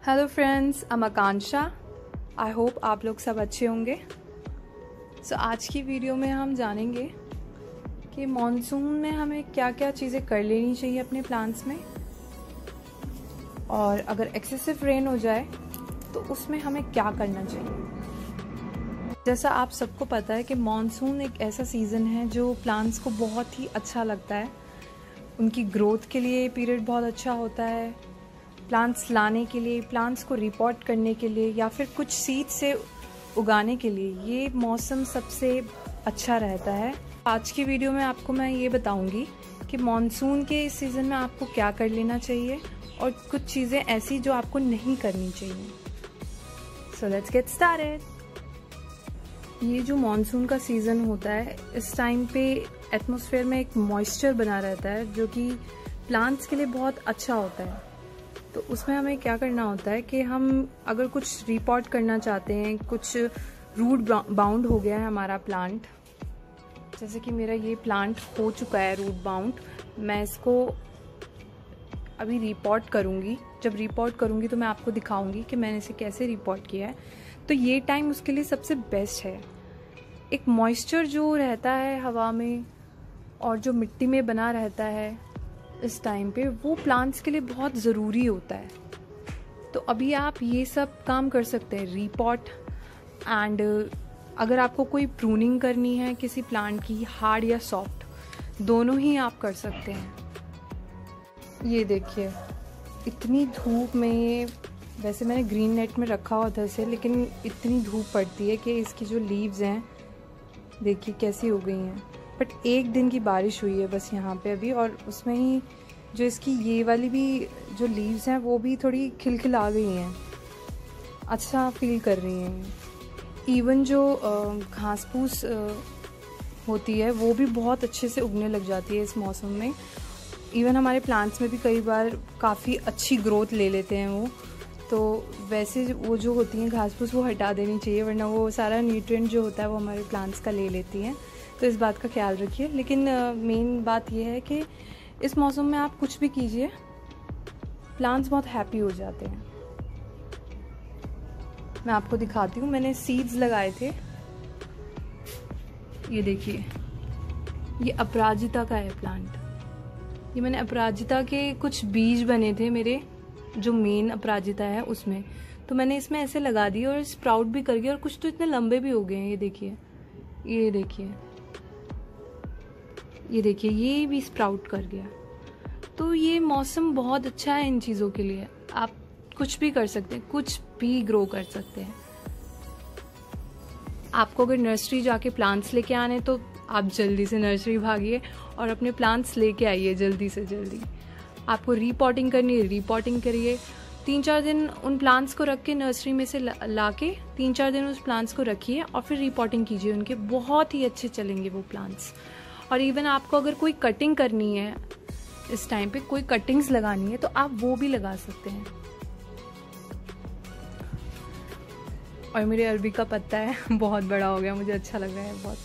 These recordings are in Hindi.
Hello friends, I'm Akanksha. I hope आप लोग सब अच्छे होंगे। आज की वीडियो में हम जानेंगे कि मॉनसून में हमें क्या क्या चीज़ें कर लेनी चाहिए अपने प्लांट्स में, और अगर एक्सेसिव रेन हो जाए तो उसमें हमें क्या करना चाहिए। जैसा आप सबको पता है कि मॉनसून एक ऐसा सीज़न है जो प्लांट्स को बहुत ही अच्छा लगता है। उनकी ग्रोथ के लिए पीरियड बहुत अच्छा होता है, प्लांट्स लाने के लिए, प्लांट्स को रिपोर्ट करने के लिए या फिर कुछ सीड से उगाने के लिए ये मौसम सबसे अच्छा रहता है। आज की वीडियो में आपको मैं ये बताऊंगी कि मॉनसून के इस सीज़न में आपको क्या कर लेना चाहिए और कुछ चीज़ें ऐसी जो आपको नहीं करनी चाहिए। So let's get started. ये जो मॉनसून का सीज़न होता है, इस टाइम पे एटमॉस्फेयर में एक मॉइस्चर बना रहता है जो कि प्लांट्स के लिए बहुत अच्छा होता है। तो उसमें हमें क्या करना होता है कि हम अगर कुछ रिपोर्ट करना चाहते हैं, कुछ रूट बाउंड हो गया है हमारा प्लांट, जैसे कि मेरा ये प्लांट हो चुका है रूट बाउंड, मैं इसको अभी रिपोर्ट करूँगी। जब रिपोर्ट करूँगी तो मैं आपको दिखाऊंगी कि मैंने इसे कैसे रिपोर्ट किया है। तो ये टाइम उसके लिए सबसे बेस्ट है। एक मॉइस्चर जो रहता है हवा में और जो मिट्टी में बना रहता है इस टाइम पे, वो प्लांट्स के लिए बहुत ज़रूरी होता है। तो अभी आप ये सब काम कर सकते हैं, रिपोर्ट एंड अगर आपको कोई प्रूनिंग करनी है किसी प्लांट की, हार्ड या सॉफ्ट, दोनों ही आप कर सकते हैं। ये देखिए, इतनी धूप में, वैसे मैंने ग्रीन नेट में रखा हुआ था इसे, लेकिन इतनी धूप पड़ती है कि इसकी जो लीव्स हैं देखिए कैसी हो गई हैं। बट एक दिन की बारिश हुई है बस यहाँ पे अभी, और उसमें ही जो इसकी ये वाली भी जो लीव्स हैं वो भी थोड़ी खिलखिला गई हैं, अच्छा फील कर रही हैं। इवन जो घास फूस होती है वो भी बहुत अच्छे से उगने लग जाती है इस मौसम में। इवन हमारे प्लांट्स में भी कई बार काफ़ी अच्छी ग्रोथ ले लेते हैं वो। तो वैसे वो जो होती हैं घास फूस वो हटा देनी चाहिए, वरना वो सारा न्यूट्रिएंट जो होता है वो हमारे प्लांट्स का ले लेती हैं। तो इस बात का ख्याल रखिए। लेकिन मेन बात यह है कि इस मौसम में आप कुछ भी कीजिए, प्लांट्स बहुत हैप्पी हो जाते हैं। मैं आपको दिखाती हूँ, मैंने सीड्स लगाए थे। ये देखिए, ये अपराजिता का है प्लांट। ये मैंने अपराजिता के कुछ बीज बने थे मेरे, जो मेन अपराजिता है उसमें, तो मैंने इसमें ऐसे लगा दिए और स्प्राउट भी कर गए, और कुछ तो इतने लंबे भी हो गए हैं। ये देखिए, ये देखिए, ये देखिए, ये भी स्प्राउट कर गया। तो ये मौसम बहुत अच्छा है इन चीज़ों के लिए। आप कुछ भी कर सकते हैं, कुछ भी ग्रो कर सकते हैं। आपको अगर नर्सरी जाके प्लांट्स लेके आने तो आप जल्दी से नर्सरी भागिए और अपने प्लांट्स लेके आइए जल्दी से जल्दी। आपको रीपॉटिंग करनी है, रीपॉटिंग करिए। 3-4 दिन उन प्लांट्स को रख के नर्सरी में से ला के 3-4 दिन उस प्लांट्स को रखिए और फिर रीपॉटिंग कीजिए उनके, बहुत ही अच्छे चलेंगे वो प्लांट्स। और इवन आपको अगर कोई कटिंग करनी है इस टाइम पे, कोई कटिंग्स लगानी है, तो आप वो भी लगा सकते हैं। और मेरे अरबी का पत्ता है बहुत बड़ा हो गया, मुझे अच्छा लग रहा है बहुत।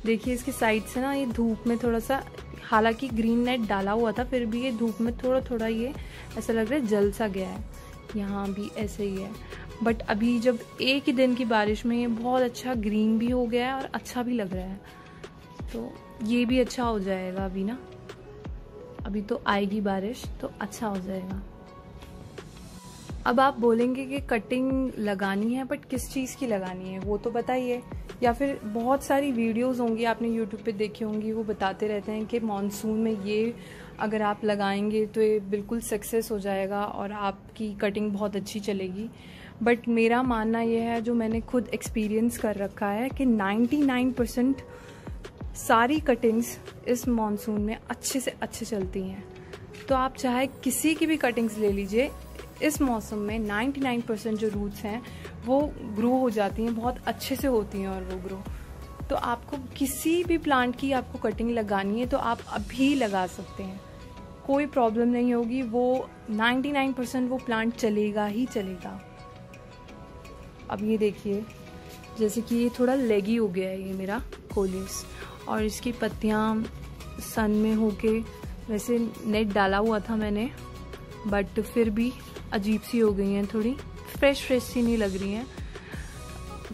देखिए इसकी साइड से ना, ये धूप में थोड़ा सा, हालांकि ग्रीन नेट डाला हुआ था, फिर भी ये धूप में थोड़ा थोड़ा ये ऐसा लग रहा है जल सा गया है। यहाँ भी ऐसे ही है, बट अभी जब एक ही दिन की बारिश में ये बहुत अच्छा ग्रीन भी हो गया है और अच्छा भी लग रहा है। तो ये भी अच्छा हो जाएगा अभी ना, अभी तो आएगी बारिश तो अच्छा हो जाएगा। अब आप बोलेंगे कि कटिंग लगानी है, बट किस चीज़ की लगानी है वो तो बताइए। या फिर बहुत सारी वीडियोस होंगी आपने यूट्यूब पे देखी होंगी, वो बताते रहते हैं कि मॉनसून में ये अगर आप लगाएंगे तो ये बिल्कुल सक्सेस हो जाएगा और आपकी कटिंग बहुत अच्छी चलेगी। बट मेरा मानना ये है, जो मैंने खुद एक्सपीरियंस कर रखा है, कि 99% सारी कटिंग्स इस मॉनसून में अच्छे से अच्छे चलती हैं। तो आप चाहे किसी की भी कटिंग्स ले लीजिए, इस मौसम में 99% जो रूट्स हैं वो ग्रो हो जाती हैं, बहुत अच्छे से होती हैं और वो ग्रो। तो आपको किसी भी प्लांट की आपको कटिंग लगानी है तो आप अभी लगा सकते हैं, कोई प्रॉब्लम नहीं होगी। वो 99% वो प्लांट चलेगा ही चलेगा। अब ये देखिए, जैसे कि ये थोड़ा लेगी हो गया है ये मेरा कोलियस, और इसकी पत्तियाँ सन में होके, वैसे नेट डाला हुआ था मैंने, बट फिर भी अजीब सी हो गई हैं, थोड़ी फ्रेश सी नहीं लग रही हैं।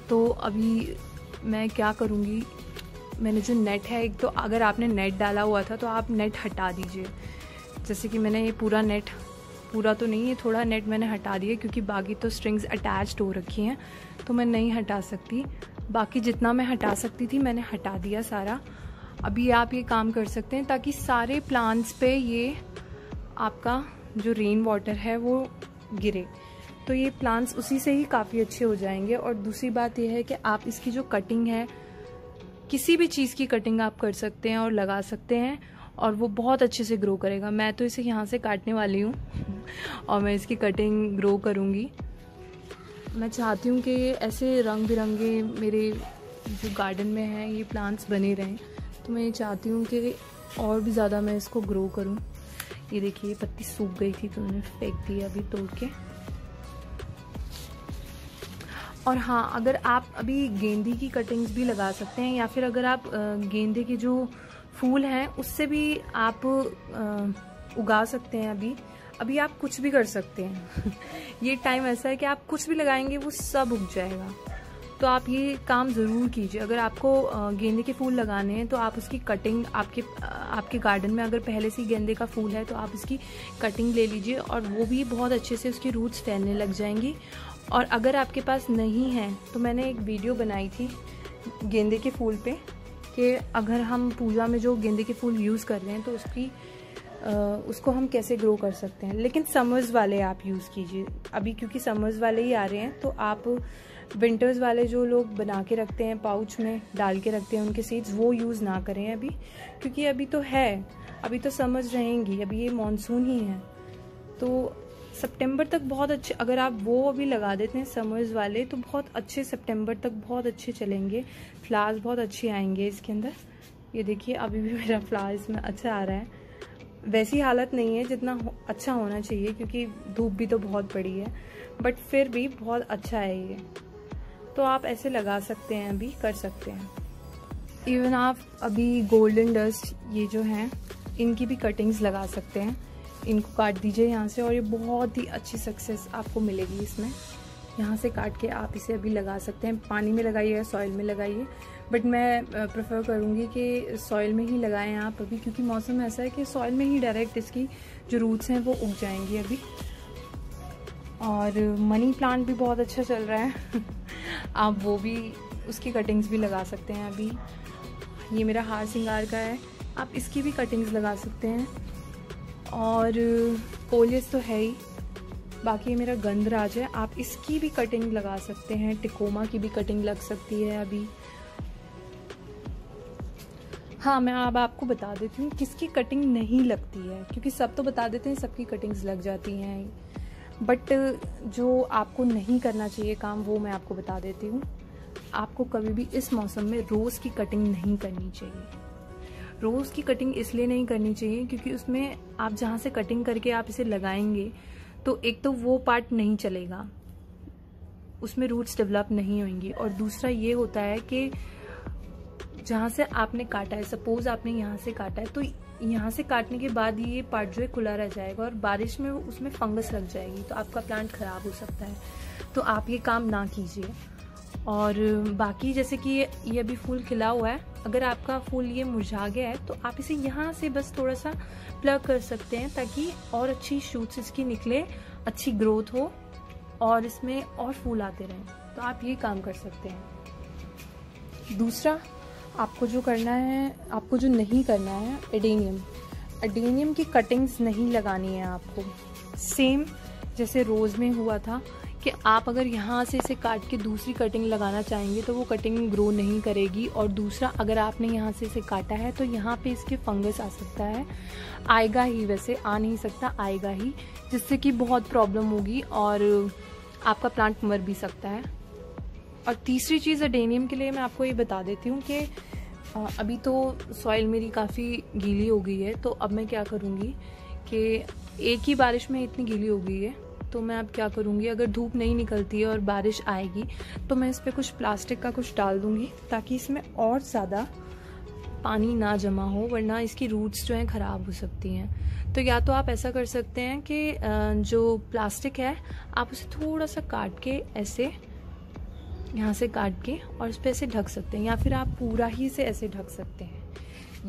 तो अभी मैं क्या करूँगी, मैंने जो नेट है, एक तो अगर आपने नेट डाला हुआ था तो आप नेट हटा दीजिए। जैसे कि मैंने ये पूरा नेट, पूरा तो नहीं, ये थोड़ा नेट मैंने हटा दिया क्योंकि बाकी तो स्ट्रिंग्स अटैच्ड हो रखी हैं तो मैं नहीं हटा सकती। बाकी जितना मैं हटा सकती थी मैंने हटा दिया सारा। अभी आप ये काम कर सकते हैं ताकि सारे प्लांट्स पे ये आपका जो रेन वाटर है वो गिरे, तो ये प्लांट्स उसी से ही काफ़ी अच्छे हो जाएंगे। और दूसरी बात यह है कि आप इसकी जो कटिंग है, किसी भी चीज़ की कटिंग आप कर सकते हैं और लगा सकते हैं और वो बहुत अच्छे से ग्रो करेगा। मैं तो इसे यहाँ से काटने वाली हूँ और मैं इसकी कटिंग ग्रो करूँगी। मैं चाहती हूँ कि ऐसे रंग बिरंगे मेरे जो गार्डन में हैं ये प्लांट्स बने रहें, तो मैं ये चाहती हूँ कि और भी ज़्यादा मैं इसको ग्रो करूँ। ये देखिए पत्ती सूख गई थी तो मैंने फेंक दी अभी तोड़ के। और हाँ, अगर आप अभी गेंदे की कटिंग्स भी लगा सकते हैं, या फिर अगर आप गेंदे के जो फूल हैं उससे भी आप उगा सकते हैं। अभी आप कुछ भी कर सकते हैं ये टाइम ऐसा है कि आप कुछ भी लगाएंगे वो सब उग जाएगा। तो आप ये काम ज़रूर कीजिए। अगर आपको गेंदे के फूल लगाने हैं तो आप उसकी कटिंग, आपके गार्डन में अगर पहले से ही गेंदे का फूल है तो आप उसकी कटिंग ले लीजिए और वो भी बहुत अच्छे से उसकी रूट्स फैलने लग जाएंगी। और अगर आपके पास नहीं है तो मैंने एक वीडियो बनाई थी गेंदे के फूल पे कि अगर हम पूजा में जो गेंदे के फूल यूज़ कर रहे हैं तो उसको हम कैसे ग्रो कर सकते हैं। लेकिन समर्स वाले आप यूज़ कीजिए अभी, क्योंकि समर्स वाले ही आ रहे हैं। तो आप विंटर्स वाले जो लोग बना के रखते हैं, पाउच में डाल के रखते हैं उनके सीड्स, वो यूज़ ना करें अभी, क्योंकि अभी तो है, अभी तो समर्स रहेंगी, अभी ये मानसून ही है। तो सितंबर तक बहुत अच्छे, अगर आप वो अभी लगा देते हैं समर्स वाले तो बहुत अच्छे, सितंबर तक बहुत अच्छे चलेंगे, फ्लावर्स बहुत अच्छे आएंगे इसके अंदर। ये देखिए अभी भी मेरा फ्लावर इसमें अच्छा आ रहा है। वैसी हालत नहीं है जितना अच्छा होना चाहिए क्योंकि धूप भी तो बहुत बड़ी है, बट फिर भी बहुत अच्छा है ये। तो आप ऐसे लगा सकते हैं, अभी कर सकते हैं। इवन आप अभी गोल्डन डस्ट ये जो हैं इनकी भी कटिंग्स लगा सकते हैं। इनको काट दीजिए यहाँ से और ये बहुत ही अच्छी सक्सेस आपको मिलेगी इसमें। यहाँ से काट के आप इसे अभी लगा सकते हैं, पानी में लगाइए या सॉइल में लगाइए, बट मैं प्रेफर करूँगी कि सॉइल में ही लगाएं आप अभी, क्योंकि मौसम ऐसा है कि सॉइल में ही डायरेक्ट इसकी जो रूट्स हैं वो उग जाएंगी अभी। और मनी प्लांट भी बहुत अच्छा चल रहा है आप वो भी, उसकी कटिंग्स भी लगा सकते हैं अभी। ये मेरा हार सिंगार का है, आप इसकी भी कटिंग्स लगा सकते हैं। और कोलियस तो है ही, बाकी मेरा गंधराज है, आप इसकी भी कटिंग लगा सकते हैं। टिकोमा की भी कटिंग लग सकती है अभी। हाँ, मैं अब आपको बता देती हूँ किसकी कटिंग नहीं लगती है, क्योंकि सब तो बता देते हैं सबकी कटिंग्स लग जाती हैं, बट जो आपको नहीं करना चाहिए काम वो मैं आपको बता देती हूँ। आपको कभी भी इस मौसम में रोज़ की कटिंग नहीं करनी चाहिए। रोज़ की कटिंग इसलिए नहीं करनी चाहिए क्योंकि उसमें आप जहाँ से कटिंग करके आप इसे लगाएंगे तो एक तो वो पार्ट नहीं चलेगा, उसमें रूट्स डेवलप नहीं होंगी, और दूसरा ये होता है कि जहाँ से आपने काटा है, सपोज आपने यहाँ से काटा है तो यहाँ से काटने के बाद ये पार्ट जो है खुला रह जाएगा और बारिश में उसमें फंगस लग जाएगी तो आपका प्लांट ख़राब हो सकता है। तो आप ये काम ना कीजिए। और बाकी जैसे कि ये अभी फूल खिला हुआ है, अगर आपका फूल ये मुरझा गया है तो आप इसे यहाँ से बस थोड़ा सा प्लग कर सकते हैं ताकि और अच्छी शूट्स इसकी निकले, अच्छी ग्रोथ हो और इसमें और फूल आते रहें। तो आप ये काम कर सकते हैं। दूसरा आपको जो करना है, आपको जो नहीं करना है, एडेनियम की कटिंग्स नहीं लगानी है आपको। सेम जैसे रोज़ में हुआ था कि आप अगर यहाँ से इसे काट के दूसरी कटिंग लगाना चाहेंगे तो वो कटिंग ग्रो नहीं करेगी। और दूसरा, अगर आपने यहाँ से इसे काटा है तो यहाँ पे इसके फंगस आ सकता है, आएगा ही, वैसे आ नहीं सकता, आएगा ही, जिससे कि बहुत प्रॉब्लम होगी और आपका प्लांट मर भी सकता है। और तीसरी चीज़ एडेनियम के लिए मैं आपको ये बता देती हूँ कि अभी तो सॉइल मेरी काफ़ी गीली हो गई है, तो अब मैं क्या करूँगी कि एक ही बारिश में इतनी गीली हो गई है तो मैं अब क्या करूँगी, अगर धूप नहीं निकलती है और बारिश आएगी तो मैं इस पर कुछ प्लास्टिक का कुछ डाल दूँगी ताकि इसमें और ज़्यादा पानी ना जमा हो, वरना इसकी रूट्स जो हैं ख़राब हो सकती हैं। तो या तो आप ऐसा कर सकते हैं कि जो प्लास्टिक है आप उसे थोड़ा सा काट के ऐसे यहाँ से काट के और उस पर ऐसे ढक सकते हैं, या फिर आप पूरा ही से ऐसे ढक सकते हैं,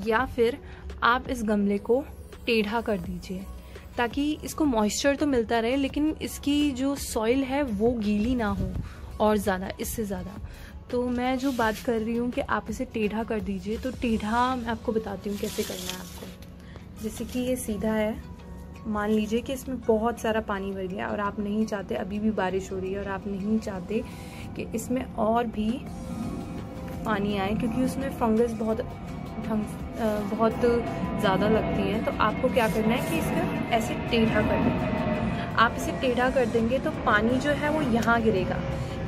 या फिर आप इस गमले को टेढ़ा कर दीजिए ताकि इसको मॉइस्चर तो मिलता रहे लेकिन इसकी जो सॉइल है वो गीली ना हो और ज़्यादा, इससे ज़्यादा। तो मैं जो बात कर रही हूँ कि आप इसे टेढ़ा कर दीजिए, तो टेढ़ा मैं आपको बताती हूँ कैसे करना है आपको। जैसे कि ये सीधा है, मान लीजिए कि इसमें बहुत सारा पानी भर गया और आप नहीं चाहते, अभी भी बारिश हो रही है और आप नहीं चाहते कि इसमें और भी पानी आए क्योंकि उसमें फंगस बहुत ज़्यादा लगती हैं। तो आपको क्या करना है कि इसको ऐसे टेढ़ा कर देना है। आप इसे टेढ़ा कर देंगे तो पानी जो है वो यहाँ गिरेगा,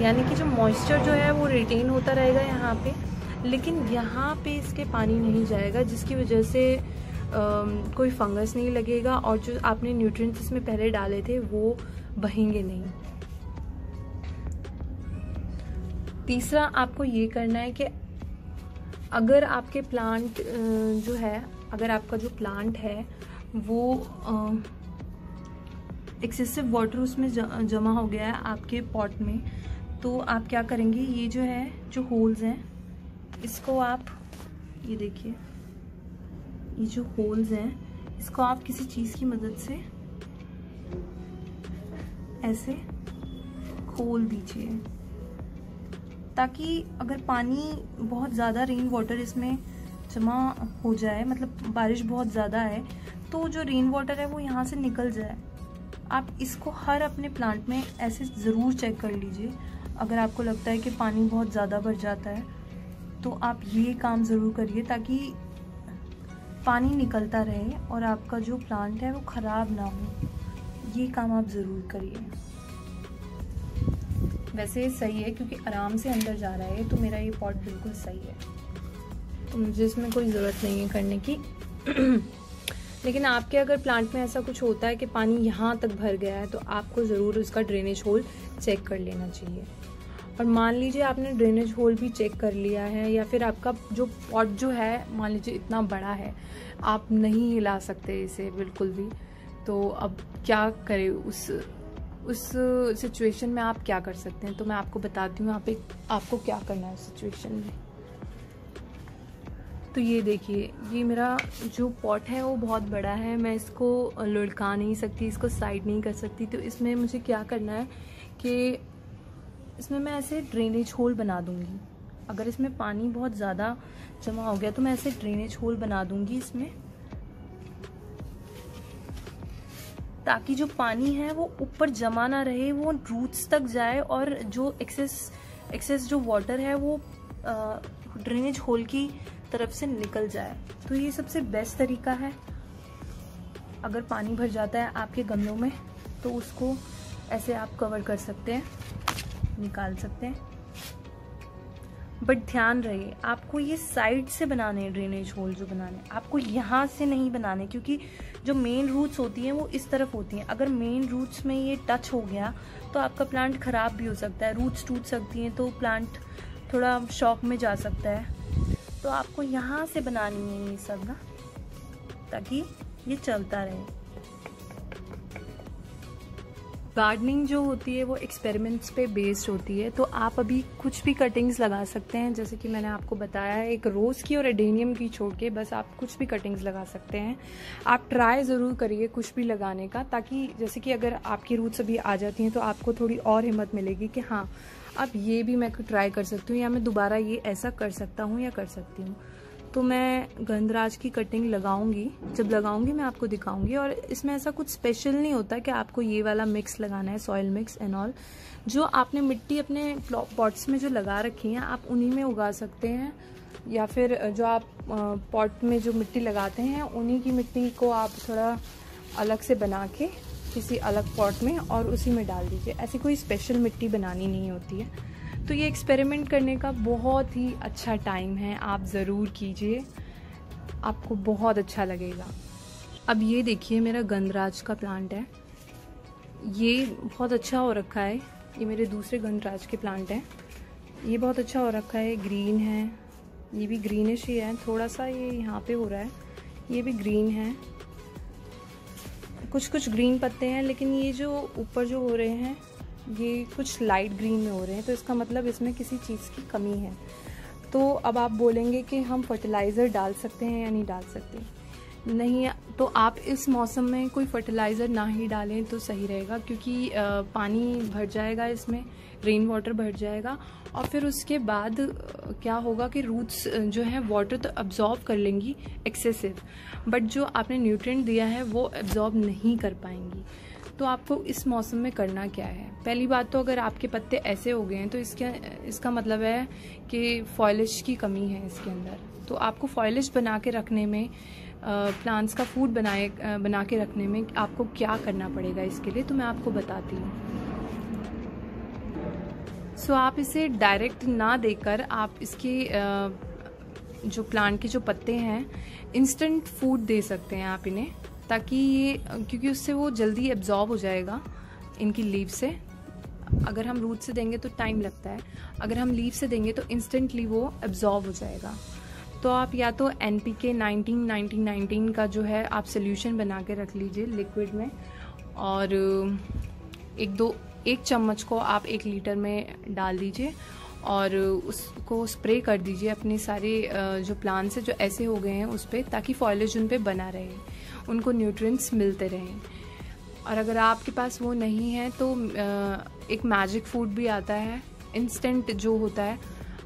यानी कि जो मॉइस्चर जो है वो रिटेन होता रहेगा यहाँ पे, लेकिन यहाँ पे इसके पानी नहीं जाएगा, जिसकी वजह से कोई फंगस नहीं लगेगा और जो आपने न्यूट्रिएंट्स इसमें पहले डाले थे वो बहेंगे नहीं। तीसरा आपको ये करना है कि अगर आपके प्लांट जो है, अगर आपका जो प्लांट है वो एक्सेसिव वाटर उसमें जमा हो गया है आपके पॉट में, तो आप क्या करेंगे, ये जो है, जो होल्स हैं, इसको आप, ये देखिए, ये जो होल्स हैं इसको आप किसी चीज़ की मदद से ऐसे खोल दीजिए ताकि अगर पानी बहुत ज़्यादा, रेन वाटर इसमें जमा हो जाए, मतलब बारिश बहुत ज़्यादा है, तो जो रेन वाटर है वो यहाँ से निकल जाए। आप इसको हर अपने प्लांट में ऐसे ज़रूर चेक कर लीजिए। अगर आपको लगता है कि पानी बहुत ज़्यादा भर जाता है तो आप ये काम ज़रूर करिए ताकि पानी निकलता रहे और आपका जो प्लांट है वो ख़राब ना हो। ये काम आप ज़रूर करिए। वैसे सही है क्योंकि आराम से अंदर जा रहा है, तो मेरा ये पॉट बिल्कुल सही है, तो मुझे इसमें कोई ज़रूरत नहीं है करने की। लेकिन आपके अगर प्लांट में ऐसा कुछ होता है कि पानी यहाँ तक भर गया है तो आपको ज़रूर उसका ड्रेनेज होल चेक कर लेना चाहिए। और मान लीजिए आपने ड्रेनेज होल भी चेक कर लिया है, या फिर आपका जो पॉट जो है मान लीजिए इतना बड़ा है, आप नहीं हिला सकते इसे बिल्कुल भी, तो अब क्या करें उस सिचुएशन में आप क्या कर सकते हैं, तो मैं आपको बताती हूँ आपको क्या करना है उस सिचुएशन में। तो ये देखिए, ये मेरा जो पॉट है वो बहुत बड़ा है, मैं इसको लुढ़का नहीं सकती, इसको साइड नहीं कर सकती, तो इसमें मुझे क्या करना है कि इसमें मैं ऐसे ड्रेनेज होल बना दूंगी। अगर इसमें पानी बहुत ज़्यादा जमा हो गया तो मैं ऐसे ड्रेनेज होल बना दूंगी इसमें, ताकि जो पानी है वो ऊपर जमा ना रहे, वो रूट्स तक जाए और जो एक्सेस जो वाटर है वो ड्रेनेज होल की तरफ से निकल जाए। तो ये सबसे बेस्ट तरीका है। अगर पानी भर जाता है आपके गमलों में तो उसको ऐसे आप कवर कर सकते हैं, निकाल सकते हैं। बट ध्यान रहे आपको ये साइड से बनाने हैं, ड्रेनेज होल जो बनाने, आपको यहाँ से नहीं बनाने, क्योंकि जो मेन रूट्स होती हैं वो इस तरफ होती हैं। अगर मेन रूट्स में ये टच हो गया तो आपका प्लांट ख़राब भी हो सकता है, रूट्स टूट सकती हैं, तो प्लांट थोड़ा शॉक में जा सकता है। तो आपको यहाँ से बनानी है ये सब ना, ताकि ये चलता रहे। गार्डनिंग जो होती है वो एक्सपेरिमेंट्स पे बेस्ड होती है, तो आप अभी कुछ भी कटिंग्स लगा सकते हैं, जैसे कि मैंने आपको बताया है, एक रोज़ की और एडेनियम की छोड़ के बस आप कुछ भी कटिंग्स लगा सकते हैं। आप ट्राई ज़रूर करिए कुछ भी लगाने का, ताकि जैसे कि अगर आपकी रूट्स अभी आ जाती हैं तो आपको थोड़ी और हिम्मत मिलेगी कि हाँ अब ये भी मैं ट्राई कर सकती हूँ, या मैं दोबारा ये ऐसा कर सकता हूँ या कर सकती हूँ। तो मैं गंधराज की कटिंग लगाऊंगी, जब लगाऊंगी मैं आपको दिखाऊंगी। और इसमें ऐसा कुछ स्पेशल नहीं होता कि आपको ये वाला मिक्स लगाना है, सॉइल मिक्स एंड ऑल। जो आपने मिट्टी अपने पॉट्स में जो लगा रखी है आप उन्हीं में उगा सकते हैं, या फिर जो आप पॉट में जो मिट्टी लगाते हैं उन्हीं की मिट्टी को आप थोड़ा अलग से बना के किसी अलग पॉट में और उसी में डाल दीजिए। ऐसी कोई स्पेशल मिट्टी बनानी नहीं होती है। तो ये एक्सपेरिमेंट करने का बहुत ही अच्छा टाइम है, आप ज़रूर कीजिए, आपको बहुत अच्छा लगेगा। अब ये देखिए मेरा गंधराज का प्लांट है, ये बहुत अच्छा हो रखा है। ये मेरे दूसरे गंधराज के प्लांट हैं, ये बहुत अच्छा हो रखा है, ग्रीन है, ये भी ग्रीनिश ही है, थोड़ा सा ये यहाँ पे हो रहा है, ये भी ग्रीन है, कुछ कुछ ग्रीन पत्ते हैं, लेकिन ये जो ऊपर जो हो रहे हैं ये कुछ लाइट ग्रीन में हो रहे हैं, तो इसका मतलब इसमें किसी चीज़ की कमी है। तो अब आप बोलेंगे कि हम फर्टिलाइज़र डाल सकते हैं या नहीं डाल सकते, नहीं, तो आप इस मौसम में कोई फर्टिलाइज़र ना ही डालें तो सही रहेगा, क्योंकि पानी भर जाएगा इसमें, रेन वाटर भर जाएगा, और फिर उसके बाद क्या होगा कि रूट्स जो है वाटर तो अब्जॉर्ब कर लेंगी एक्सेसिव, बट जो आपने न्यूट्रिएंट दिया है वो अब्जॉर्ब नहीं कर पाएंगी। तो आपको इस मौसम में करना क्या है, पहली बात तो अगर आपके पत्ते ऐसे हो गए हैं तो इसका मतलब है कि फॉइलिश की कमी है इसके अंदर। तो आपको फॉइलिश बना के रखने में, प्लांट्स का फूड बना के रखने में आपको क्या करना पड़ेगा इसके लिए, तो मैं आपको बताती हूँ। सो आप इसे डायरेक्ट ना देकर आप इसके जो प्लांट के जो पत्ते हैं इंस्टेंट फूड दे सकते हैं आप इन्हें, ताकि ये, क्योंकि उससे वो जल्दी एब्जॉर्ब हो जाएगा इनकी लीव से। अगर हम रूट से देंगे तो टाइम लगता है, अगर हम लीव से देंगे तो इंस्टेंटली वो एब्जॉर्ब हो जाएगा। तो आप या तो NPK 19-19-19 का जो है आप सोल्यूशन बना के रख लीजिए लिक्विड में, और एक चम्मच को आप 1 लीटर में डाल दीजिए और उसको स्प्रे कर दीजिए अपने सारे जो प्लांट्स हैं जो ऐसे हो गए हैं उस पर, ताकि फॉइलेज उन पे बना रहे, उनको न्यूट्रिएंट्स मिलते रहें। और अगर आपके पास वो नहीं है तो एक मैजिक फूड भी आता है इंस्टेंट जो होता है,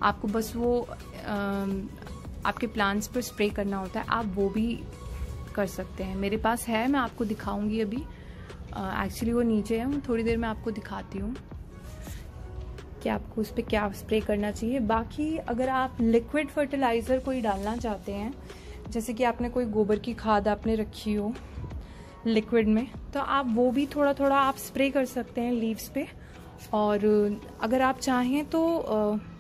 आपको बस वो आपके प्लांट्स पर स्प्रे करना होता है, आप वो भी कर सकते हैं। मेरे पास है, मैं आपको दिखाऊंगी अभी, एक्चुअली वो नीचे है, थोड़ी देर में आपको दिखाती हूँ कि आपको उस पर क्या स्प्रे करना चाहिए। बाकी अगर आप लिक्विड फर्टिलाइज़र कोई डालना चाहते हैं, जैसे कि आपने कोई गोबर की खाद आपने रखी हो लिक्विड में, तो आप वो भी थोड़ा थोड़ा आप स्प्रे कर सकते हैं लीव्स पे। और अगर आप चाहें तो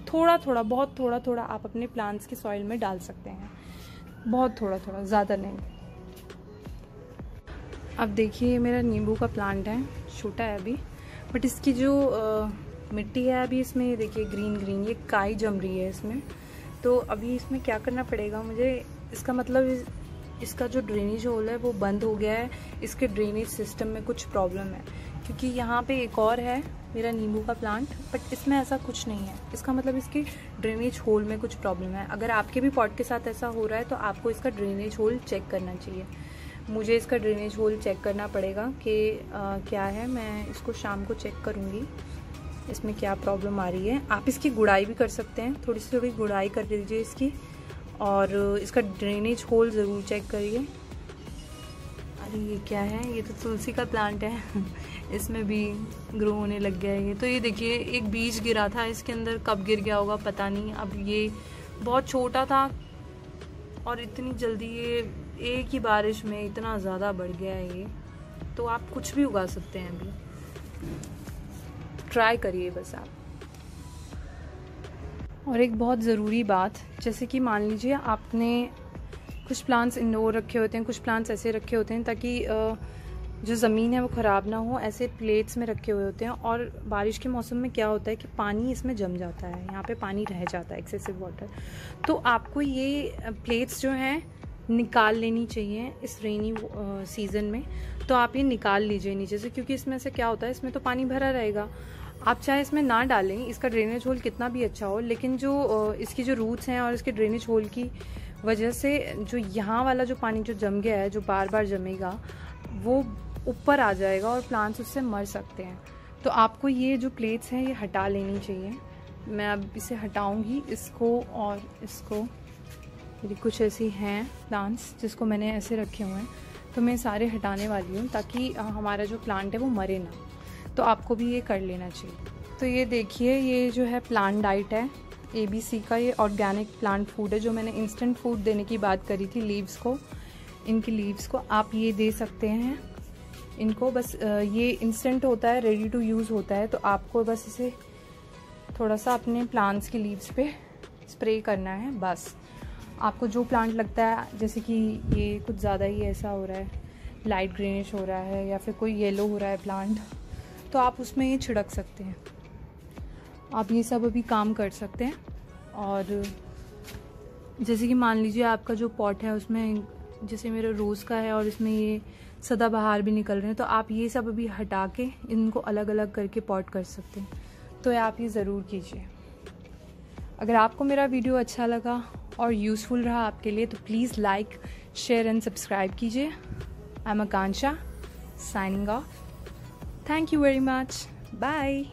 थोड़ा थोड़ा, बहुत थोड़ा थोड़ा आप अपने प्लांट्स के सॉइल में डाल सकते हैं, बहुत थोड़ा थोड़ा, ज़्यादा नहीं। अब देखिए ये मेरा नींबू का प्लांट है, छोटा है अभी, बट इसकी जो मिट्टी है अभी इसमें, ये देखिए ग्रीन ग्रीन, ये काई जम रही है इसमें। तो अभी इसमें क्या करना पड़ेगा मुझे, इसका मतलब इसका जो ड्रेनेज होल है वो बंद हो गया है, इसके ड्रेनेज सिस्टम में कुछ प्रॉब्लम है। क्योंकि यहाँ पे एक और है मेरा नींबू का प्लांट, बट इसमें ऐसा कुछ नहीं है, इसका मतलब इसकी ड्रेनेज होल में कुछ प्रॉब्लम है। अगर आपके भी पॉट के साथ ऐसा हो रहा है तो आपको इसका ड्रेनेज होल चेक करना चाहिए। मुझे इसका ड्रेनेज होल चेक करना पड़ेगा कि क्या है, मैं इसको शाम को चेक करूँगी इसमें क्या प्रॉब्लम आ रही है। आप इसकी गुड़ाई भी कर सकते हैं, थोड़ी सी थोड़ी गुड़ाई कर दीजिए इसकी, और इसका ड्रेनेज होल ज़रूर चेक करिए। अरे ये क्या है, ये तो तुलसी का प्लांट है इसमें भी ग्रो होने लग गया है ये। तो ये देखिए एक बीज गिरा था इसके अंदर, कब गिर गया होगा पता नहीं। अब ये बहुत छोटा था और इतनी जल्दी ये एक ही बारिश में इतना ज़्यादा बढ़ गया है ये। तो आप कुछ भी उगा सकते हैं, अभी ट्राई करिए बस आप। और एक बहुत ज़रूरी बात, जैसे कि मान लीजिए आपने कुछ प्लांट्स इंडोर रखे होते हैं, कुछ प्लांट्स ऐसे रखे होते हैं ताकि जो ज़मीन है वो ख़राब ना हो, ऐसे प्लेट्स में रखे हुए होते हैं। और बारिश के मौसम में क्या होता है कि पानी इसमें जम जाता है, यहाँ पे पानी रह जाता है, एक्सेसिव वाटर। तो आपको ये प्लेट्स जो हैं निकाल लेनी चाहिए इस रेनी सीज़न में। तो आप ये निकाल लीजिए नीचे से, क्योंकि इसमें से क्या होता है, इसमें तो पानी भरा रहेगा। आप चाहे इसमें ना डालें, इसका ड्रेनेज होल कितना भी अच्छा हो, लेकिन जो इसकी जो रूट्स हैं और इसके ड्रेनेज होल की वजह से जो यहाँ वाला जो पानी जो जम गया है, जो बार बार जमेगा, वो ऊपर आ जाएगा और प्लांट्स उससे मर सकते हैं। तो आपको ये जो प्लेट्स हैं ये हटा लेनी चाहिए। मैं अब इसे हटाऊंगी, इसको और इसको। मेरी कुछ ऐसी हैं प्लांट्स जिसको मैंने ऐसे रखे हुए हैं, तो मैं सारे हटाने वाली हूँ ताकि हमारा जो प्लांट है वो मरे ना। तो आपको भी ये कर लेना चाहिए। तो ये देखिए, ये जो है प्लांट डाइट है ABC का, ये ऑर्गेनिक प्लांट फूड है। जो मैंने इंस्टेंट फूड देने की बात करी थी लीव्स को, इनकी लीव्स को आप ये दे सकते हैं इनको। बस ये इंस्टेंट होता है, रेडी टू यूज़ होता है। तो आपको बस इसे थोड़ा सा अपने प्लांट्स की लीव्स पे स्प्रे करना है बस। आपको जो प्लांट लगता है, जैसे कि ये कुछ ज़्यादा ही ऐसा हो रहा है, लाइट ग्रीनिश हो रहा है या फिर कोई येलो हो रहा है प्लांट, तो आप उसमें ये छिड़क सकते हैं। आप ये सब अभी काम कर सकते हैं। और जैसे कि मान लीजिए आपका जो पॉट है उसमें जैसे मेरा रोज़ का है और इसमें ये सदाबहार भी निकल रहे हैं, तो आप ये सब अभी हटा के इनको अलग अलग करके पॉट कर सकते हैं। तो आप ये ज़रूर कीजिए। अगर आपको मेरा वीडियो अच्छा लगा और यूज़फुल रहा आपके लिए तो please like, share and subscribe कीजिए। I am Akanksha, signing off. Thank you very much. Bye.